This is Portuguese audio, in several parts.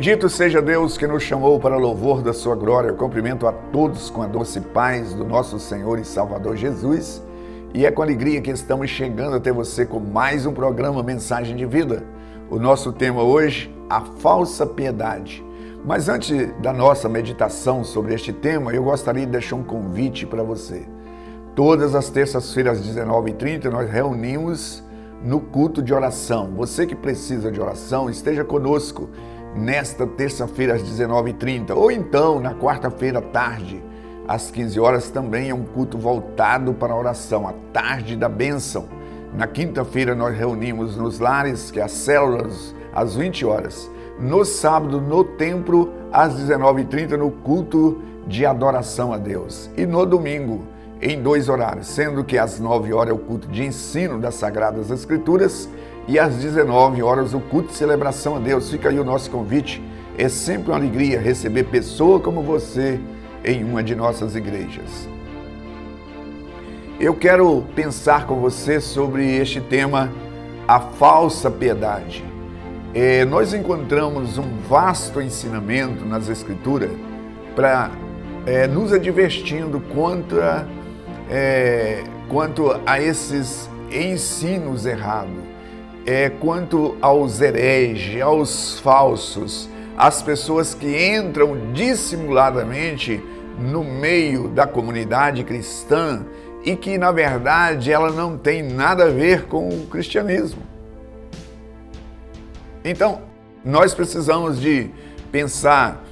Bendito seja Deus que nos chamou para louvor da sua glória. Eu cumprimento a todos com a doce paz do nosso Senhor e Salvador Jesus. E é com alegria que estamos chegando até você com mais um programa Mensagem de Vida. O nosso tema hoje, a falsa piedade. Mas antes da nossa meditação sobre este tema, eu gostaria de deixar um convite para você. Todas as terças-feiras às 19h30 nós reunimos no culto de oração. Você que precisa de oração, esteja conosco nesta terça-feira às 19h30 ou então na quarta-feira à tarde, às 15 horas também é um culto voltado para a oração, a tarde da bênção. Na quinta-feira nós reunimos nos lares, que é as células, às 20 horas. No sábado, no templo, às 19h30, no culto de adoração a Deus. E no domingo, em 2 horários, sendo que às 9 horas é o culto de ensino das Sagradas Escrituras e às 19 horas o culto de celebração a Deus. Fica aí o nosso convite. É sempre uma alegria receber pessoa como você em uma de nossas igrejas. Eu quero pensar com você sobre este tema, a falsa piedade. Nós encontramos um vasto ensinamento nas Escrituras para nos advertindo quanto a esses ensinos errados, quanto aos hereges, aos falsos, as pessoas que entram dissimuladamente no meio da comunidade cristã e que, na verdade, ela não tem nada a ver com o cristianismo. Então, nós precisamos de pensar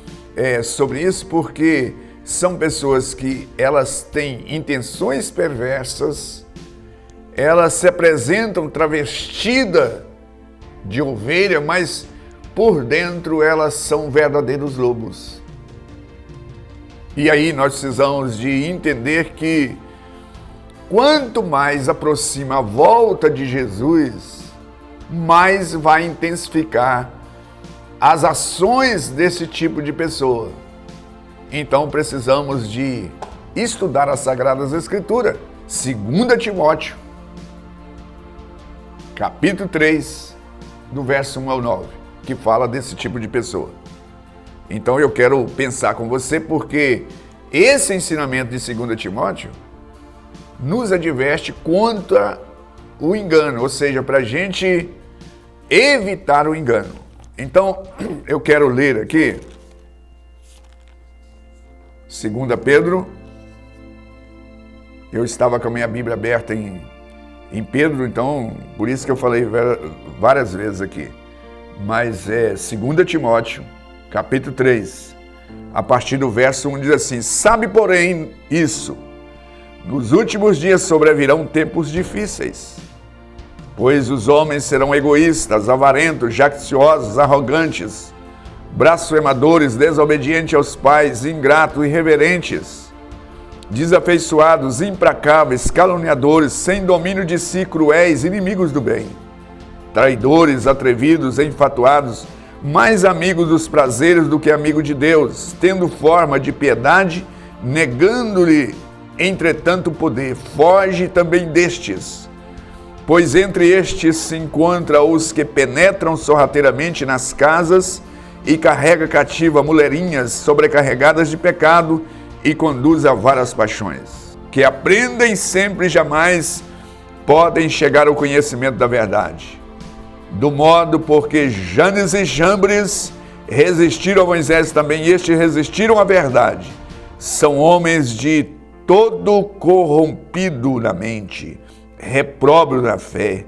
sobre isso, porque são pessoas que elas têm intenções perversas, elas se apresentam travestidas de ovelha, mas por dentro elas são verdadeiros lobos. E aí nós precisamos de entender que quanto mais aproxima a volta de Jesus, mais vai intensificar as ações desse tipo de pessoa. Então precisamos de estudar as Sagradas Escrituras, 2 Timóteo, capítulo 3, do verso 1 ao 9, que fala desse tipo de pessoa. Então eu quero pensar com você, porque esse ensinamento de 2 Timóteo nos adverte contra o engano, ou seja, para a gente evitar o engano. Então, eu quero ler aqui 2 Pedro. Eu estava com a minha Bíblia aberta em Pedro, então, por isso que eu falei várias vezes aqui. Mas é 2 Timóteo, capítulo 3, a partir do verso 1, diz assim: sabe, porém, isso, nos últimos dias sobrevirão tempos difíceis, pois os homens serão egoístas, avarentos, jactiosos, arrogantes, blasfemadores, desobedientes aos pais, ingratos, irreverentes, desafeiçoados, implacáveis, caluniadores, sem domínio de si, cruéis, inimigos do bem, traidores, atrevidos, enfatuados, mais amigos dos prazeres do que amigos de Deus, tendo forma de piedade, negando-lhe, entretanto, o poder. Foge também destes, pois entre estes se encontram os que penetram sorrateiramente nas casas e carrega cativa mulherinhas sobrecarregadas de pecado e conduz a várias paixões, que aprendem sempre e jamais podem chegar ao conhecimento da verdade. Do modo porque Janes e Jambres resistiram a Moisés também, estes resistiram à verdade. São homens de todo corrompido na mente, repróbrio na fé.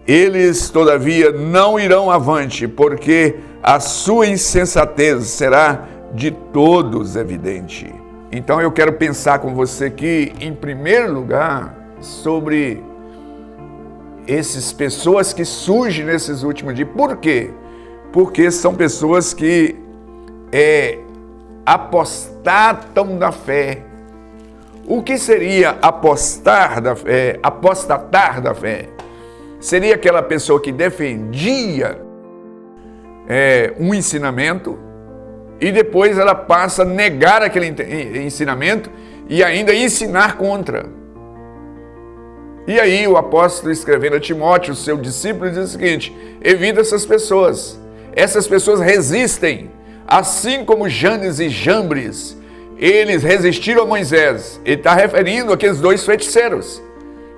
Eles, todavia, não irão avante, porque a sua insensatez será de todos evidente. Então eu quero pensar com você aqui, em primeiro lugar, sobre essas pessoas que surgem nesses últimos dias. Por quê? Porque são pessoas que apostatam da fé. O que seria apostatar da fé? Seria aquela pessoa que defendia um ensinamento e depois ela passa a negar aquele ensinamento e ainda ensinar contra. E aí o apóstolo, escrevendo a Timóteo, seu discípulo, diz o seguinte: evita essas pessoas. Essas pessoas resistem assim como Janes e Jambres, eles resistiram a Moisés. Ele está referindo àqueles dois feiticeiros,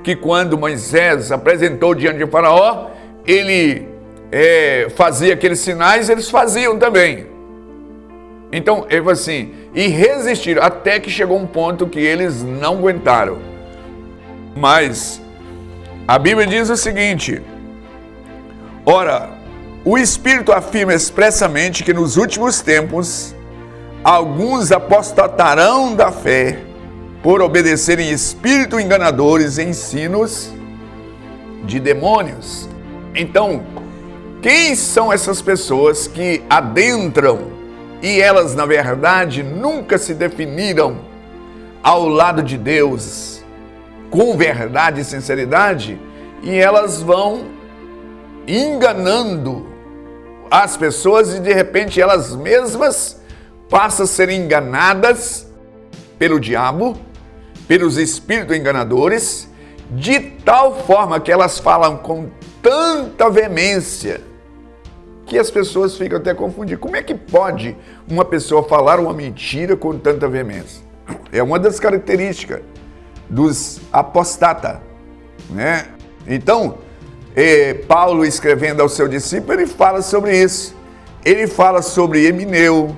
que quando Moisés apresentou diante de Faraó, ele fazia aqueles sinais, eles faziam também. Então, ele falou assim, e resistiram, até que chegou um ponto que eles não aguentaram. Mas a Bíblia diz o seguinte: ora, o Espírito afirma expressamente que nos últimos tempos alguns apostatarão da fé por obedecerem espíritos enganadores e ensinos de demônios. Então, quem são essas pessoas que adentram e elas, na verdade, nunca se definiram ao lado de Deus com verdade e sinceridade, e elas vão enganando as pessoas e de repente elas mesmas passam a ser enganadas pelo diabo, pelos espíritos enganadores, de tal forma que elas falam com tanta veemência que as pessoas ficam até confundidas. Como é que pode uma pessoa falar uma mentira com tanta veemência? É uma das características dos apostatas, né? Então, Paulo, escrevendo ao seu discípulo, ele fala sobre isso. Ele fala sobre Emineu,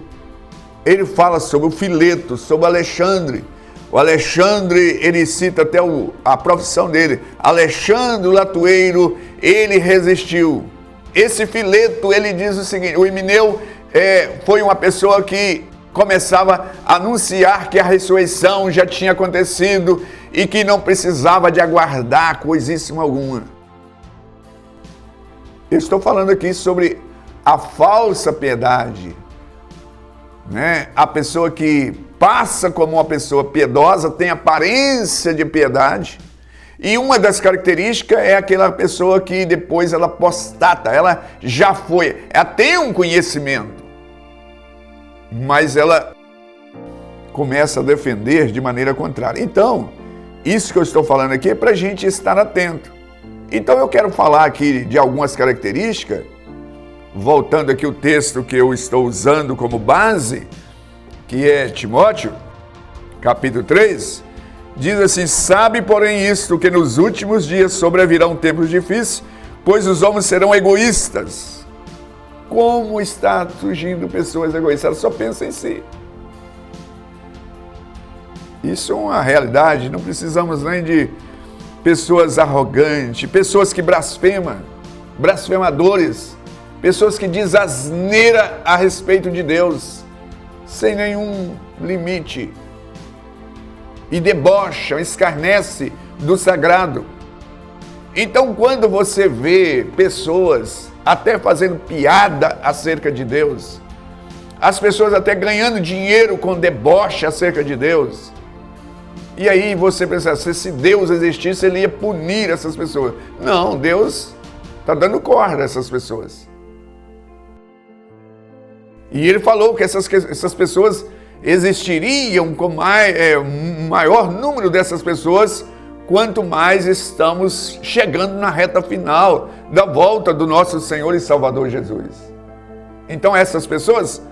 ele fala sobre o Fileto, sobre Alexandre. O Alexandre, ele cita até a profissão dele. Alexandre, o latoeiro, ele resistiu. Esse Fileto, ele diz o seguinte: o Emineu foi uma pessoa que começava a anunciar que a ressurreição já tinha acontecido e que não precisava de aguardar coisíssima alguma. Eu estou falando aqui sobre a falsa piedade, né? A pessoa que passa como uma pessoa piedosa, tem aparência de piedade, e uma das características é aquela pessoa que depois ela apostata, ela já foi, ela tem um conhecimento, mas ela começa a defender de maneira contrária. Então, isso que eu estou falando aqui é para a gente estar atento. Então eu quero falar aqui de algumas características, voltando aqui o texto que eu estou usando como base, que é Timóteo, capítulo 3, diz assim: sabe, porém, isto, que nos últimos dias sobrevirão tempos difíceis, pois os homens serão egoístas. Como está surgindo pessoas egoístas? Elas só pensam em si. Isso é uma realidade, não precisamos nem de pessoas arrogantes, pessoas que blasfemam, blasfemadores, pessoas que dizem asneira a respeito de Deus, sem nenhum limite, e debocham, escarnecem do sagrado. Então, quando você vê pessoas até fazendo piada acerca de Deus, as pessoas até ganhando dinheiro com deboche acerca de Deus, e aí você pensa, se Deus existisse, ele ia punir essas pessoas. Não, Deus está dando corda a essas pessoas. E ele falou que essas pessoas existiriam com maior número dessas pessoas, quanto mais estamos chegando na reta final da volta do nosso Senhor e Salvador Jesus. Então essas pessoas,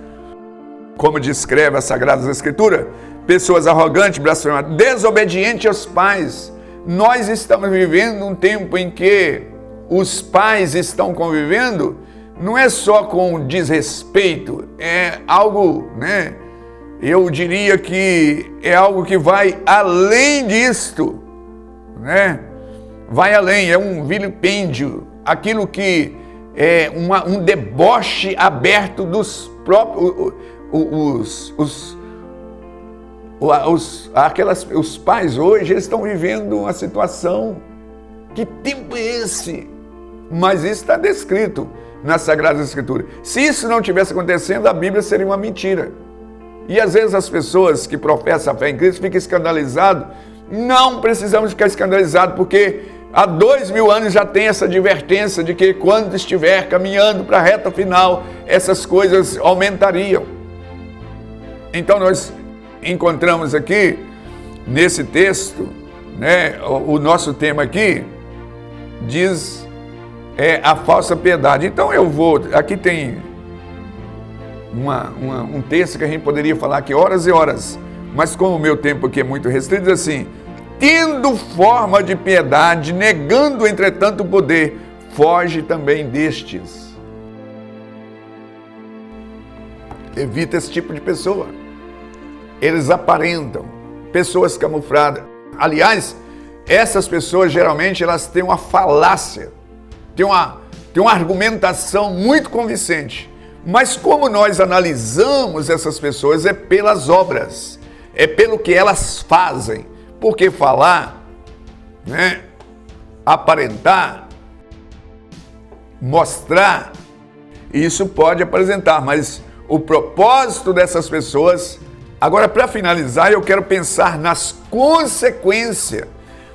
como descreve a Sagrada Escritura, pessoas arrogantes, blasfemadoras, desobedientes aos pais. Nós estamos vivendo um tempo em que os pais estão convivendo, não é só com desrespeito, é algo, né? Eu diria que é algo que vai além disto, né? Vai além, é um vilipêndio, aquilo que é um deboche aberto dos próprios, os pais hoje, eles estão vivendo uma situação, que tempo é esse? Mas isso está descrito na Sagrada Escritura. Se isso não tivesse acontecendo, a Bíblia seria uma mentira. E às vezes as pessoas que professam a fé em Cristo ficam escandalizadas. Não precisamos ficar escandalizados, porque há 2000 anos já tem essa advertência de que quando estiver caminhando para a reta final, essas coisas aumentariam. Então nós encontramos aqui, nesse texto, né, o nosso tema aqui, diz a falsa piedade. Então eu vou, aqui tem um texto que a gente poderia falar aqui horas e horas, mas como o meu tempo aqui é muito restrito, diz assim: tendo forma de piedade, negando entretanto o poder, foge também destes. Evita esse tipo de pessoa. Eles aparentam, pessoas camufladas. Aliás, essas pessoas geralmente elas têm uma falácia, têm uma argumentação muito convincente. Mas como nós analisamos essas pessoas é pelas obras, é pelo que elas fazem. Porque falar, né, aparentar, mostrar, isso pode apresentar, mas o propósito dessas pessoas... Agora, para finalizar, eu quero pensar nas consequências,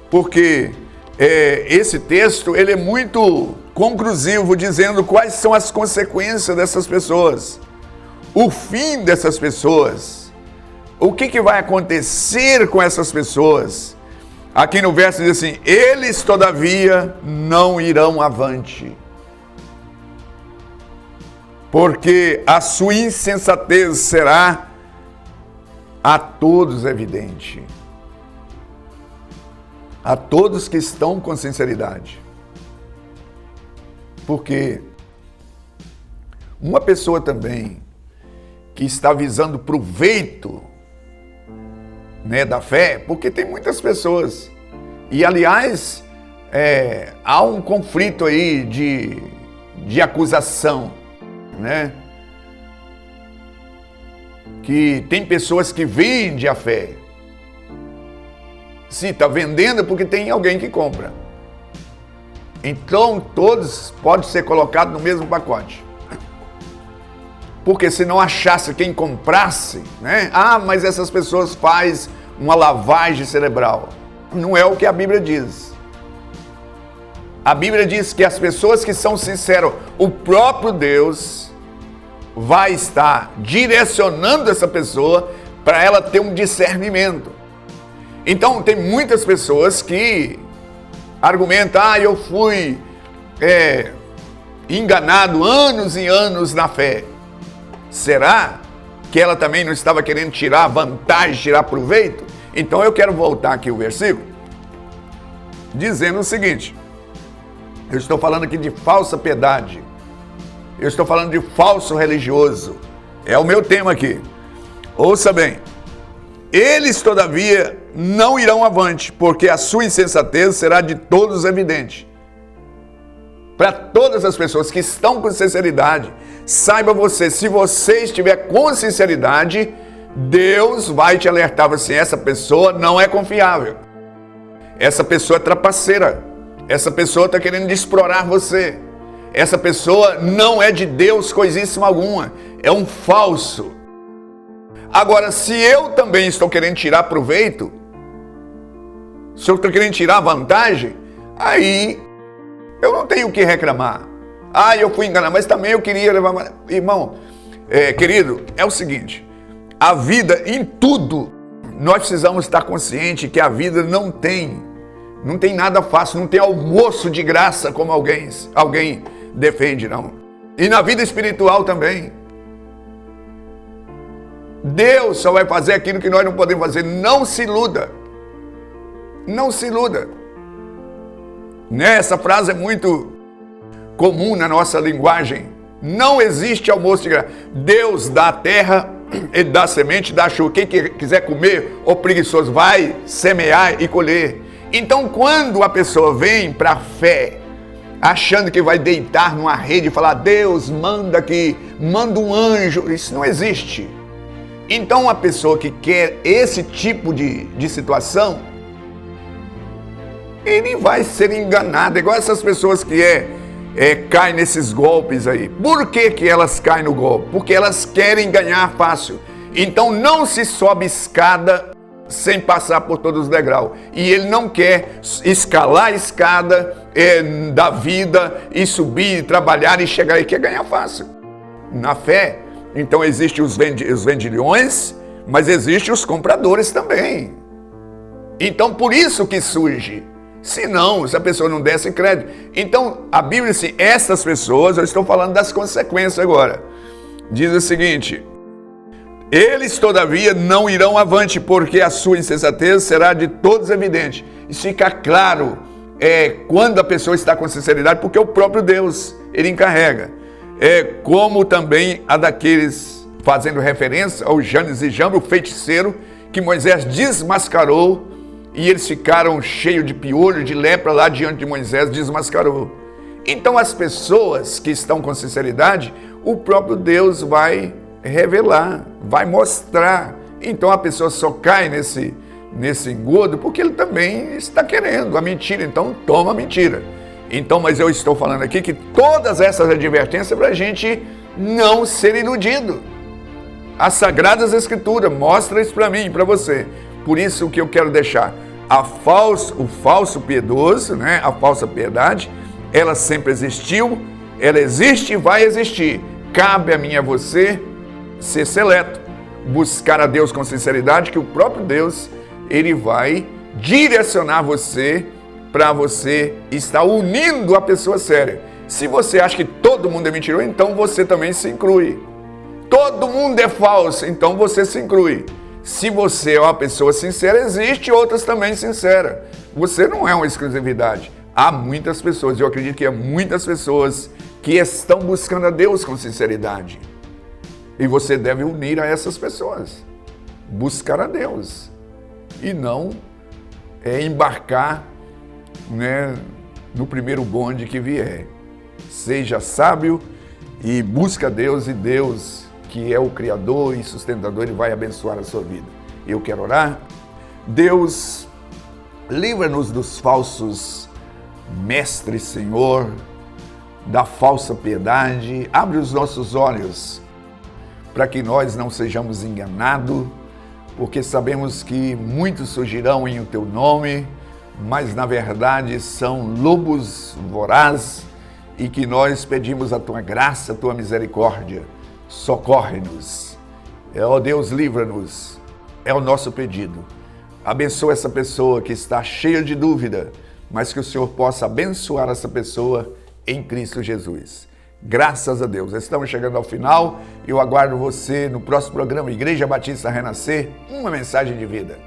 porque esse texto ele é muito conclusivo, dizendo quais são as consequências dessas pessoas, o fim dessas pessoas, o que vai acontecer com essas pessoas. Aqui no verso diz assim: eles todavia não irão avante, porque a sua insensatez será a todos evidente, a todos que estão com sinceridade. Porque uma pessoa também que está visando proveito, né, da fé, porque tem muitas pessoas, e aliás, há um conflito aí de acusação, né? Que tem pessoas que vendem a fé. Se está vendendo é porque tem alguém que compra. Então todos podem ser colocados no mesmo pacote. Porque se não achasse quem comprasse, né? Ah, mas essas pessoas fazem uma lavagem cerebral. Não é o que a Bíblia diz. A Bíblia diz que as pessoas que são sinceras, o próprio Deus vai estar direcionando essa pessoa para ela ter um discernimento. Então, tem muitas pessoas que argumentam: ah, eu fui enganado anos e anos na fé. Será que ela também não estava querendo tirar vantagem, tirar proveito? Então, eu quero voltar aqui o versículo, dizendo o seguinte: eu estou falando aqui de falsa piedade. Eu estou falando de falso religioso. É o meu tema aqui. Ouça bem. Eles, todavia, não irão avante, porque a sua insensatez será de todos evidente. Para todas as pessoas que estão com sinceridade, saiba você, se você estiver com sinceridade, Deus vai te alertar assim: essa pessoa não é confiável. Essa pessoa é trapaceira. Essa pessoa está querendo explorar você. Essa pessoa não é de Deus coisíssima alguma, é um falso. Agora, se eu também estou querendo tirar proveito, se eu estou querendo tirar vantagem, aí eu não tenho o que reclamar. Ah, eu fui enganado, mas também eu queria levar... Irmão, querido, é o seguinte: a vida, em tudo, nós precisamos estar conscientes que a vida não tem nada fácil, não tem almoço de graça como alguém defende, não. E na vida espiritual também. Deus só vai fazer aquilo que nós não podemos fazer. Não se iluda. Não se iluda. Essa frase é muito comum na nossa linguagem. Não existe almoço de graça. Deus dá a terra, Ele dá a semente, dá a chuva. Quem quiser comer, o preguiçoso vai semear e colher. Então, quando a pessoa vem para a fé, achando que vai deitar numa rede e falar: Deus, manda aqui, manda um anjo, isso não existe. Então, a pessoa que quer esse tipo de situação, ele vai ser enganado, igual essas pessoas que caem nesses golpes aí. Por que elas caem no golpe? Porque elas querem ganhar fácil. Então, não se sobe escada sem passar por todos os degraus. E ele não quer escalar a escada da vida e subir, trabalhar e chegar. Ele quer ganhar fácil. Na fé, então existem os vendilhões, mas existem os compradores também. Então por isso que surge. Se a pessoa não desse crédito. Então a Bíblia diz assim: essas pessoas, eu estou falando das consequências agora. diz o seguinte: eles, todavia, não irão avante, porque a sua insensatez será de todos evidente. Isso fica claro quando a pessoa está com sinceridade, porque o próprio Deus, ele encarrega. Como também a daqueles, fazendo referência ao Janes e Jambre, o feiticeiro, que Moisés desmascarou, e eles ficaram cheios de piolho, de lepra lá diante de Moisés, desmascarou. Então as pessoas que estão com sinceridade, o próprio Deus vai revelar, vai mostrar. Então a pessoa só cai nesse engodo porque ele também está querendo a mentira, então toma a mentira. Então, mas eu estou falando aqui que todas essas advertências para a gente não ser iludido. As Sagradas Escrituras mostram isso para mim e para você. Por isso que eu quero deixar o falso piedoso, né? A falsa piedade, ela sempre existiu, ela existe e vai existir. Cabe a mim e a você ser seleto, buscar a Deus com sinceridade, que o próprio Deus, ele vai direcionar você para você estar unindo a pessoa séria. Se você acha que todo mundo é mentiroso, então você também se inclui. Todo mundo é falso, então você se inclui. Se você é uma pessoa sincera, existe outras também sinceras. Você não é uma exclusividade. Há muitas pessoas, eu acredito que há muitas pessoas que estão buscando a Deus com sinceridade. E você deve unir a essas pessoas. Buscar a Deus. E não embarcar, né, no primeiro bonde que vier. Seja sábio e busca Deus, e Deus, que é o Criador e sustentador, ele vai abençoar a sua vida. Eu quero orar. Deus, livra-nos dos falsos mestres, Senhor, da falsa piedade. Abre os nossos olhos para que nós não sejamos enganados, porque sabemos que muitos surgirão em o teu nome, mas na verdade são lobos vorazes, e que nós pedimos a tua graça, a tua misericórdia. Socorre-nos. Ó Deus, livra-nos. É o nosso pedido. Abençoa essa pessoa que está cheia de dúvida, mas que o Senhor possa abençoar essa pessoa em Cristo Jesus. Graças a Deus. Estamos chegando ao final. Eu aguardo você no próximo programa Igreja Batista Renascer, uma mensagem de vida.